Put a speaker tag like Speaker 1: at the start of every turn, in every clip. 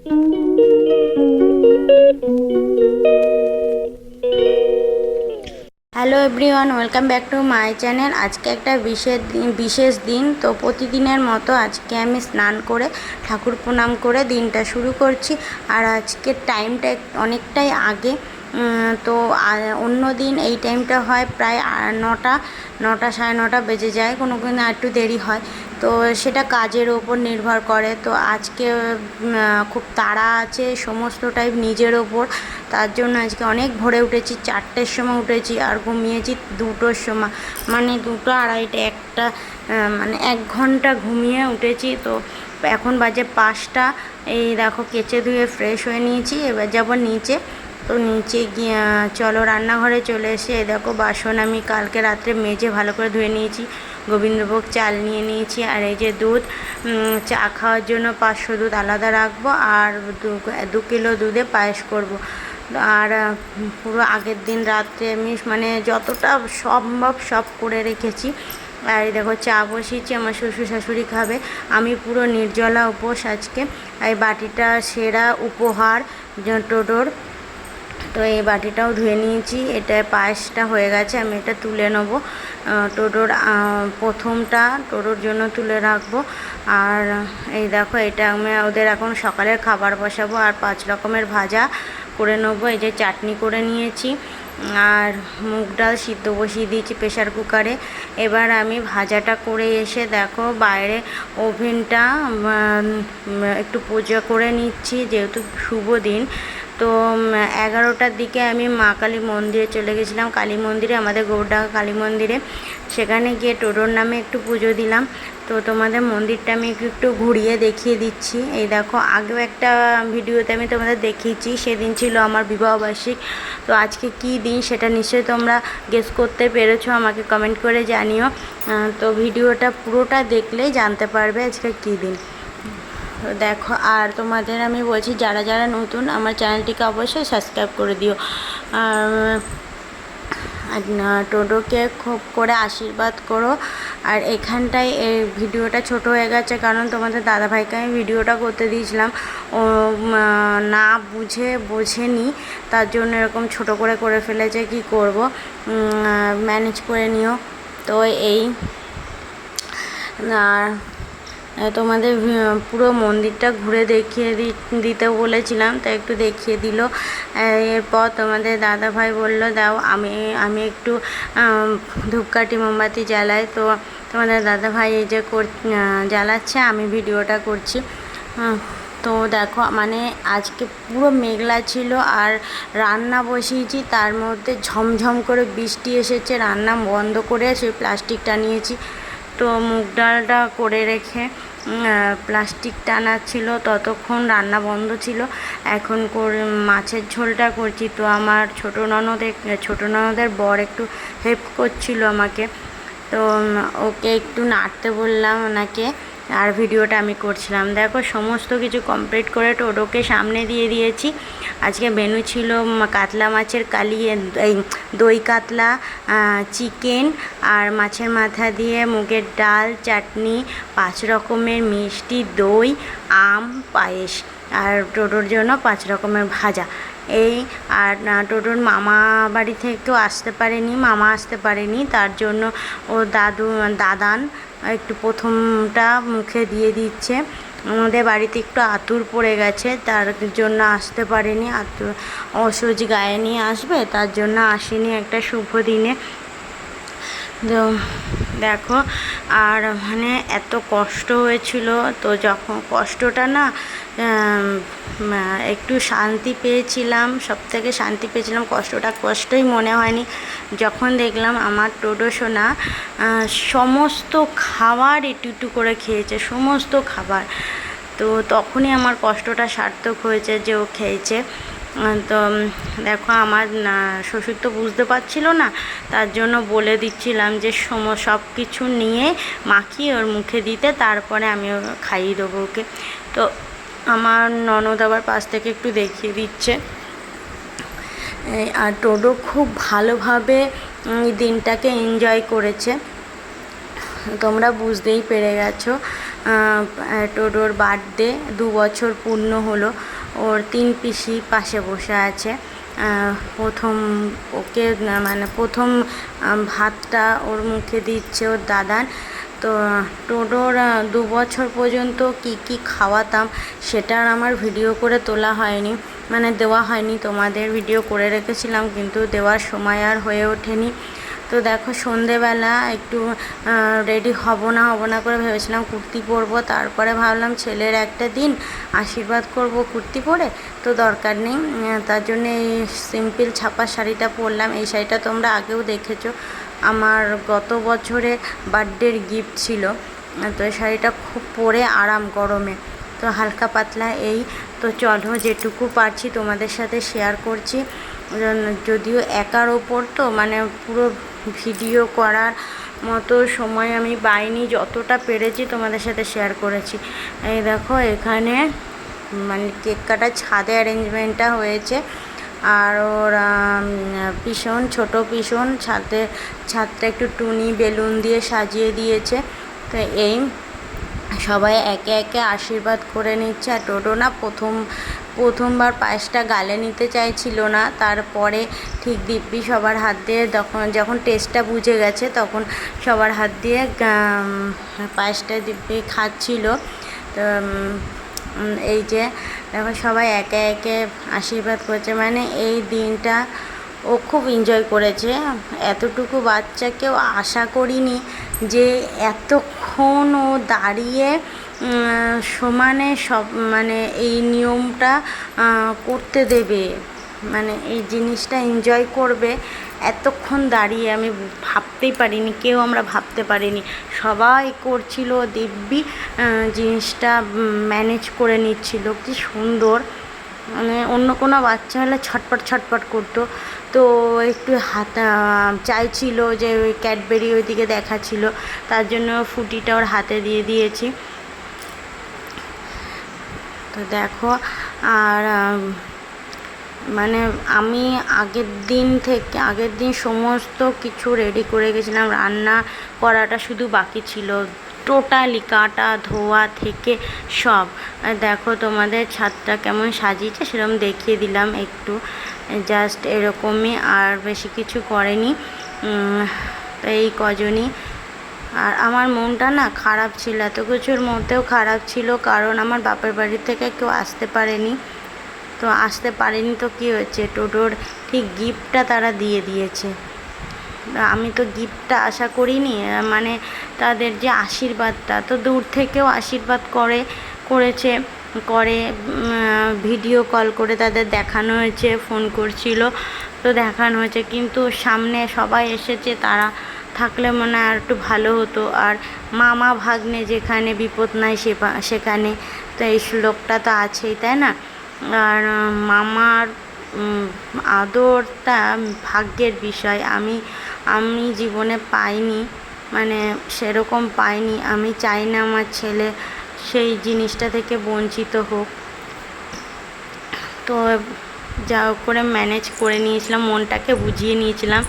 Speaker 1: Hello everyone, welcome back to my channel. আজকে একটা বিশেষ দিন। তো প্রতিদিনের মতো আজকে আমি স্নান করে ঠাকুর প্রণাম করে দিনটা শুরু করছি। আর আজকের টাইমটা অনেকটাই আগে। তো অন্য দিন এই টাইমটা হয় প্রায় 9টা 9:30 বেজে যায়, কোনো একটু দেরি হয়। তো সেটা কাজের ওপর নির্ভর করে। তো আজকে খুব তাড়া আছে সমস্তটাই নিজের ওপর, তার জন্য আজকে অনেক ভোরে উঠেছি। 4টের সময় উঠেছি আর ঘুমিয়েছি 2টোর সময়, মানে 2টো 2:30 1টা, মানে 1 ঘন্টা ঘুমিয়ে উঠেছি। তো এখন বাজে 5টা। এই দেখো কেচে ধুয়ে ফ্রেশ হয়ে নিয়েছি, এবার যাব নিচে। তো নিচে গিয়ে চলো রান্নাঘরে চলে এসে দেখো বাসন আমি কালকে রাত্রে মেজে ভালো করে ধুয়ে নিয়েছি। গোবিন্দভোগ চাল নিয়ে নিয়েছি, আর এই যে দুধ, চা খাওয়ার জন্য 500 দুধ আলাদা রাখবো, আর 2 কিলো দুধে পায়েস করব। আর পুরো আগের দিন রাত্রে আমি মানে যতটা সম্ভব সব করে রেখেছি। আর এই দেখো চা বসিয়েছি, আমার শ্বশুর শাশুড়ি খাবে। আমি পুরো নির্জলা উপোস আজকে। এই বাটিটা সেরা উপহার টোটোর। তো এই বাটিটাও ধুয়ে নিয়েছি, এটা পায়েসটা হয়ে গেছে, আমি এটা তুলে নেবো। টোটোর প্রথমটা টোটোর জন্য তুলে রাখবো। আর এই দেখো এটা আমি ওদের এখন সকালের খাবার বসাবো, আর 5 রকমের ভাজা করে নেবো। এই যে চাটনি করে নিয়েছি, আর মুগ ডাল সিদ্ধ বসিয়ে দিয়েছি প্রেশার কুকারে। এবার আমি ভাজাটা করে এসে দেখো বাইরে ওভেনটা একটু পূজা করে নিচ্ছি, যেহেতু শুভ দিন। তো 11টার দিকে আমি মা কালী মন্দিরে চলে গেছিলাম, কালী মন্দিরে, আমাদের গৌরডাঙ্গা কালী মন্দিরে। সেখানে গিয়ে টোটোর নামে একটু পুজো দিলাম। তো তোমাদের মন্দিরটা আমি একটু ঘুরিয়ে দেখিয়ে দিচ্ছি। এই দেখো আগেও একটা ভিডিওতে আমি তোমাদের দেখিয়েছি, সেদিন ছিল আমার বিবাহবার্ষিক। তো আজকে কি দিন সেটা নিশ্চয়ই তোমরা গেস করতে পেরেছো, আমাকে কমেন্ট করে জানিও। তো ভিডিওটা পুরোটা দেখলেই জানতে পারবে আজকে কী দিন। দেখো, আর তোমাদের আমি বলছি যারা যারা নতুন আমার চ্যানেলটিকে অবশ্যই সাবস্ক্রাইব করে দিও। আর টোটোকে খুব করে আশীর্বাদ করো। আর এখানটায় এই ভিডিওটা ছোট হয়ে গেছে, কারণ তোমাদের দাদাভাইকে আমি ভিডিওটা করতে দিয়েছিলাম, ও না বোঝেনি, তার জন্য এরকম ছোট করে ফেলেছে। কি করব, ম্যানেজ করে নিও। তো এই আর তোমাদের পুরো মন্দিরটা ঘুরে দেখিয়ে দিতে বলেছিলাম, তাই একটু দেখিয়ে দিল। এরপর তোমাদের দাদাভাই বলল দাও আমি একটু ধূপকাঠি মোমবাতি জ্বালাই। তো তোমাদের দাদাভাই এই যে জ্বালাচ্ছে, আমি ভিডিওটা করছি। তো দেখো মানে আজকে পুরো মেঘলা ছিল, আর রান্না বসিয়েছি, তার মধ্যে ঝমঝম করে বৃষ্টি এসেছে, রান্না বন্ধ করে সেই প্লাস্টিকটা নিয়েছি। তো মুগ ডালটা করে রেখে প্লাস্টিক টানা ছিল, ততক্ষণ রান্না বন্ধ ছিল। এখন করে মাছের ঝোলটা করছি। তো আমার ছোটো ননদের বর একটু হেল্প করছিল আমাকে, তো ওকে একটু নাড়তে বললাম ওনাকে, আর ভিডিওটা আমি করছিলাম। দেখো সমস্ত কিছু কমপ্লিট করে টোটোকে সামনে দিয়ে দিয়েছি। আজকে মেনু ছিল কাতলা মাছের এই দই কাতলা, চিকেন, আর মাছের মাথা দিয়ে মুগের ডাল, চাটনি, 5 রকমের মিষ্টি, দই, আম, পায়েস, আর টোটোর জন্য 5 রকমের ভাজা। এই আর টোটোর মামা বাড়ি থেকেও মামা আসতে পারেনি, তার জন্য ও দাদান একটু প্রথমটা মুখে দিয়ে দিচ্ছে। আমাদের বাড়িতে একটু আতুর পড়ে গেছে, তার জন্য আসতে পারেনি। অসুচ গায়ে নিয়ে আসবে, তার জন্য আসেনি একটা শুভ দিনে। তো দেখো, আর মানে এত কষ্ট হয়েছিল, তো যখন কষ্টটা না একটু শান্তি পেয়েছিলাম, সবথেকে শান্তি পেয়েছিলাম, কষ্টটা কষ্টই মনে হয়নি যখন দেখলাম আমার টোটো সোনা সমস্ত খাবার একটু করে খেয়েছে, সমস্ত খাবার। তো তখনই আমার কষ্টটা সার্থক হয়েছে যে ও খেয়েছে। তো দেখো আমার শ্বশুর তো বুঝতে পারছিল না, তার জন্য বলে দিচ্ছিলাম যে সব কিছু নিয়ে মাখিয়ে ওর মুখে দিতে, তারপরে আমি খাইয়ে দেবো ওকে। তো আমার ননদ আবার পাশ থেকে একটু দেখিয়ে দিচ্ছে। আর টোটো খুব ভালোভাবে দিনটাকে এনজয় করেছে, তোমরা বুঝতেই পেরে গেছো। টোটোর বার্থডে 2 বছর পূর্ণ হলো। ওর 3 পিসি পাশে বসে আছে। প্রথম ওকে মানে প্রথম ভাতটা ওর মুখে দিচ্ছে ওর দাদার। তো টোটোর 2 বছর পর্যন্ত কি খাওয়াতাম সেটা আর আমার ভিডিও করে তোলা হয়নি, মানে দেওয়া হয়নি। তোমাদের ভিডিও করে রেখেছিলাম কিন্তু দেওয়ার সময় আর হয়ে ওঠেনি। তো দেখো সন্ধেবেলা একটু রেডি হব না করে ভেবেছিলাম কুর্তি পরবো, তারপরে ভাবলাম ছেলের একটা দিন আশীর্বাদ করব কুর্তি পরে, তো দরকার নেই। তার জন্য এই সিম্পল ছাপা শাড়িটা পরলাম। এই শাড়িটা তোমরা আগেও দেখেছো, আমার গত বছরে বার্থডের গিফট ছিল। তো এই শাড়িটা খুব পরে আরাম গরমে, তো হালকা পাতলা এই। তো চলো যেটুকু পারছি তোমাদের সাথে শেয়ার করছি। যদিও একার ওপর তো মানে পুরো ভিডিও করার মতো সময় আমি পাইনি, যতটা পেরেছি তোমাদের সাথে শেয়ার করেছি। এই দেখো এখানে মানে কেক কাটার ছাদে অ্যারেঞ্জমেন্টটা হয়েছে, আর ওর পিছন ছোট পিছন ছাদটা একটু টুনি বেলুন দিয়ে সাজিয়ে দিয়েছে। তো এই সবাই একে একে আশীর্বাদ করে নিচ্ছে। আর টোটো না প্রথমবার পায়েসটা গালে নিতে চাইছিল না, তারপরে ঠিক দিব্যি সবার হাত দিয়ে যখন টেস্টটা বুঝে গেছে তখন সবার হাত দিয়ে পায়েসটা দিব্যি খাচ্ছিল। তো এই যে দেখো সবাই একে একে আশীর্বাদ করছে, মানে এই দিনটা ও খুব এনজয় করেছে। এতটুকু বাচ্চাকেও আশা করিনি যে এতক্ষণ ও দাঁড়িয়ে সমানে সব মানে এই নিয়মটা করতে দেবে, মানে এই জিনিসটা এনজয় করবে। এতক্ষণ দাঁড়িয়ে আমি ভাবতেই পারিনি, আমরা ভাবতে পারিনি। সবাই করছিল, দিব্যি জিনিসটা ম্যানেজ করে নিচ্ছিল। কি সুন্দর, মানে অন্য কোনো বাচ্চা হলে ছটপট করতো। তো একটু চাইছিল যে ওই ক্যাডবেরি ওইদিকে দেখাচ্ছিল, তার জন্য ফুটিটা ওর হাতে দিয়ে দিয়েছি। তো দেখো আর মানে আমি আগের দিন সমস্ত কিছু রেডি করে গেছিলাম, রান্না করাটা শুধু বাকি ছিল। টোটালি কাটা ধোয়া থেকে সব। দেখো তোমাদের ছাদটা কেমন সাজিয়েছে সেরকম দেখিয়ে দিলাম একটু, জাস্ট এরকমই, আর বেশি কিছু করেনি। তো এই কজনই। আর আমার মনটা না খারাপ ছিল, এত কিছুর মধ্যেও খারাপ ছিল, কারণ আমার বাপের বাড়ি থেকে কেউ আসতে পারেনি। তো কী হয়েছে, টোটোর ঠিক গিফটটা তারা দিয়ে দিয়েছে। আমি তো গিফটটা আশা করিনি, মানে তাদের যে আশীর্বাদটা, তো দূর থেকেও আশীর্বাদ করেছে ভিডিও কল করে তাদের দেখানো হয়েছে, ফোন করছিল তো দেখানো হয়েছে, কিন্তু সামনে সবাই এসেছে, তারা থাকলে মনে হয় আর একটু ভালো হতো। আর মামা ভাগ্নে যেখানে বিপদ নাই সেখানে, তো এই শ্লোকটা তো আছেই, তাই না? আর মামার আদরটা ভাগ্যের বিষয়। আমি জীবনে পাইনি, মানে সেরকম পাইনি। আমি চাই না আমার ছেলে সেই জিনিসটা থেকে বঞ্চিত হোক। তো যা করে ম্যানেজ করে নিয়েছিলাম, মনটাকে বুঝিয়ে নিয়েছিলাম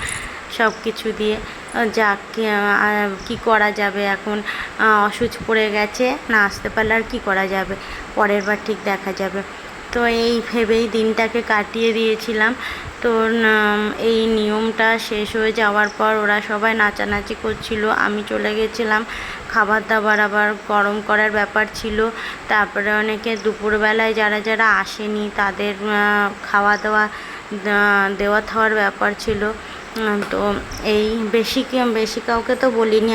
Speaker 1: সব কিছু দিয়ে। যাক কী করা যাবে, এখন অসুচ পড়ে গেছে, না আসতে পারলে আর কী করা যাবে, পরের বার ঠিক দেখা যাবে। তো এই ভেবেই দিনটাকে কাটিয়ে দিয়েছিলাম। তো এই নিয়মটা শেষ হয়ে যাওয়ার পর ওরা সবাই নাচানাচি করছিল, আমি চলে গেছিলাম। খাবার দাবার আবার গরম করার ব্যাপার ছিল। তারপরে অনেকে দুপুরবেলায় যারা আসেনি তাদের খাওয়া দাওয়া দেওয়া থাওয়ার ব্যাপার ছিল। তো এই বেশি কাউকে তো বলিনি।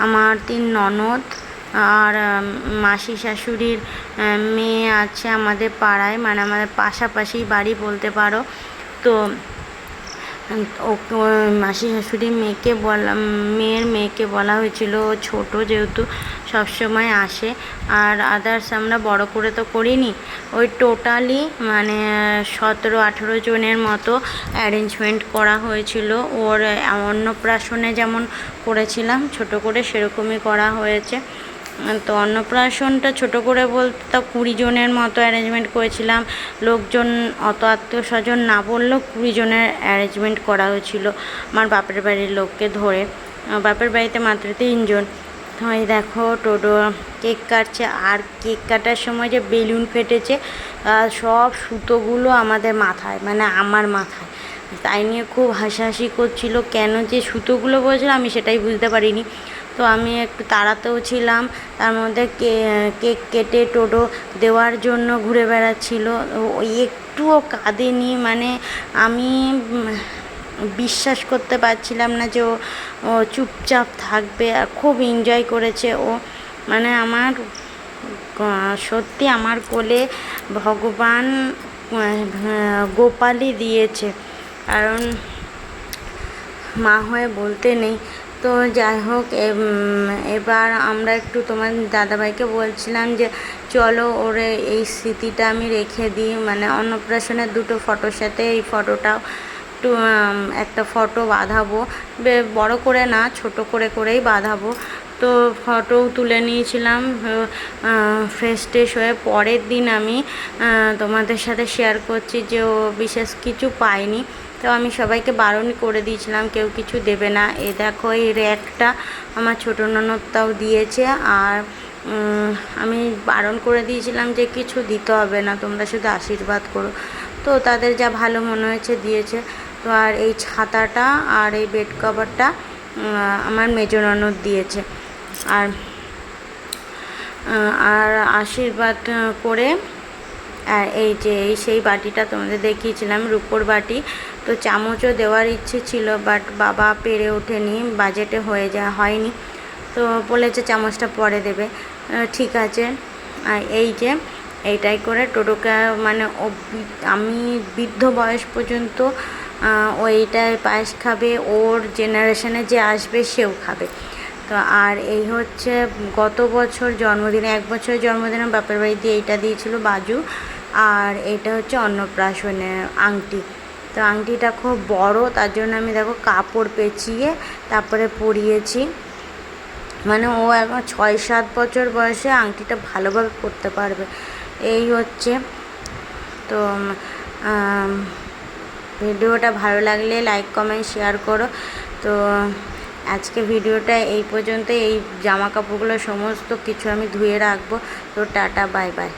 Speaker 1: আমার 3 ননদ আর মাসি শাশুড়ির মেয়ে আছে আমাদের পাড়ায়, মানে আমাদের পাশাপাশি বাড়ি বলতে পারো। তো মাসি শাশুড়ির মেয়ের মেয়েকে বলা হয়েছিল, ও ছোটো যেহেতু সবসময় আসে। আর আদার্স আমরা বড় করে তো করিনি, ওই টোটালি মানে 17-18 জনের মতো অ্যারেঞ্জমেন্ট করা হয়েছিল। ওর অন্নপ্রাশনে যেমন করেছিলাম ছোট করে, সেরকমই করা হয়েছে। তো অন্নপ্রাশনটা ছোটো করে বলতে তা 20 জনের মতো অ্যারেঞ্জমেন্ট করেছিলাম। লোকজন অত আত্মীয় স্বজন না বললেও 20 জনের অ্যারেঞ্জমেন্ট করা হয়েছিল আমার বাপের বাড়ির লোককে ধরে। বাপের বাড়িতে মাত্র 3 জন। ওই দেখো টোটো কেক কাটছে, আর কেক কাটার সময় যে বেলুন ফেটেছে সব সুতোগুলো আমাদের মাথায়, মানে আমার মাথায়, তাই নিয়ে খুব হাসাহাসি করছিল। কেন যে সুতোগুলো বলছিল আমি সেটাই বুঝতে পারিনি। তো আমি একটু তাড়াতেও ছিলাম, তার মধ্যে কেক কেটে টোটো দেওয়ার জন্য ঘুরে বেড়াচ্ছিল। ওই একটুও কাঁদেনি, মানে আমি বিশ্বাস করতে পারছিলাম না যে ও চুপচাপ থাকবে। আর খুব এনজয় করেছে ও, মানে আমার সত্যি আমার কোলে ভগবান গোপালই দিয়েছে, কারণ মা হয়ে বলতে নেই। তো যাই হোক, এবার আমরা একটু তোমার দাদাভাইকে বলছিলাম যে চলো ওরে এই স্মৃতিটা আমি রেখে দিই, মানে অন্নপ্রাশনের দুটো ফটোর সাথে এই ফটোটাও একটু একটা ফটো বাঁধাবো, বড় করে না, ছোট করে করেই বাঁধাবো। তো ফটোও তুলে নিয়েছিলাম ফ্রেশ ট্রেশ হয়ে। পরের দিন আমি তোমাদের সাথে শেয়ার করছি যে ও বিশেষ কিছু পায়নি, তো আমি সবাইকে বারণ করে দিয়েছিলাম কেউ কিছু দেবে না। এ দেখো এই র্যাকটা আমার ছোটো ননদটাও দিয়েছে, আর আমি বারণ করে দিয়েছিলাম যে কিছু দিতে হবে না, তোমরা শুধু আশীর্বাদ করো। তো তাদের যা ভালো মনে হয়েছে দিয়েছে। তো আর এই ছাতাটা আর এই বেড কভারটা আমার মেজো ননদ দিয়েছে। আর আর আশীর্বাদ করে, আর এই যে এই সেই বাটিটা তোমাদের দেখিয়েছিলাম, রূপোর বাটি। তো চামচও দেওয়ার ইচ্ছে ছিল, বাট বাবা পেরে ওঠেনি, বাজেটে হয়নি। তো বলেছে চামচটা পরে দেবে, ঠিক আছে। আর এই যে এইটাই করে টোটোকে, মানে আমি বৃদ্ধ বয়স পর্যন্ত ওইটায় পায়েস খাবে, ওর জেনারেশনে যে আসবে সেও খাবে। তো আর এই হচ্ছে গত বছর জন্মদিনে, 1 বছরের জন্মদিনে বাপের বাড়ি দিয়ে এইটা দিয়েছিল বাজু। আর এটা হচ্ছে অন্নপ্রাশনের আংটি। তো আংটিটা খুব বড়, তার জন্য আমি দেখো কাপড় পেঁচিয়ে তারপরে পরিয়েছি। মানে ও এখন 6-7 বছর বয়সে আংটিটা ভালোভাবে পরতে পারবে, এই হচ্ছে। তো ভিডিওটা ভালো লাগলে লাইক কমেন্ট শেয়ার করো। তো আজকে ভিডিওটা এই পর্যন্ত। এই জামা কাপড়গুলো সমস্ত কিছু আমি ধুয়ে রাখবো। তো টাটা, বাই বাই।